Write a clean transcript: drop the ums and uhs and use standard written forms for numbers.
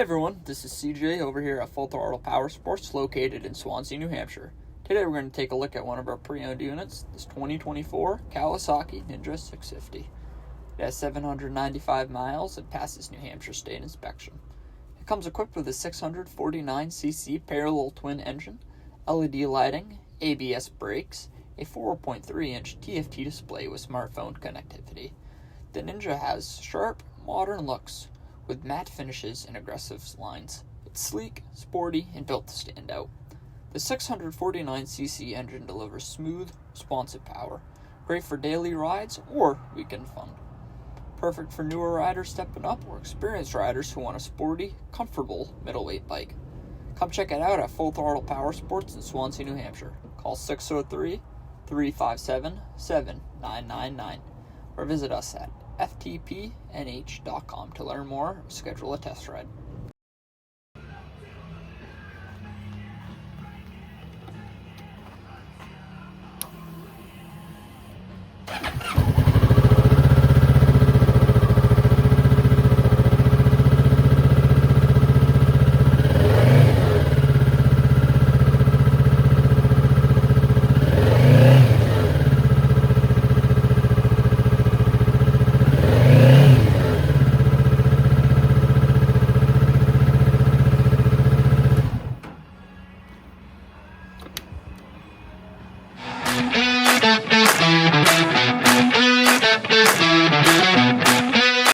everyone, this is CJ over here at Throttle Powersports located in Swanzey, New Hampshire. Today we're going to take a look at one of our pre-owned units, this 2024 Kawasaki Ninja 650. It has 795 miles and passes New Hampshire State inspection. It comes equipped with a 649cc parallel twin engine, LED lighting, ABS brakes, a 4.3-inch TFT display with smartphone connectivity. The Ninja has sharp, modern looks with matte finishes and aggressive lines. It's sleek, sporty, and built to stand out. The 649cc engine delivers smooth, responsive power, great for daily rides or weekend fun. Perfect for newer riders stepping up or experienced riders who want a sporty, comfortable middleweight bike. Come check it out at Full Throttle Powersports in Swansea, New Hampshire. Call 603-357-7999 or visit us at ftpnh.com to learn more or schedule a test ride.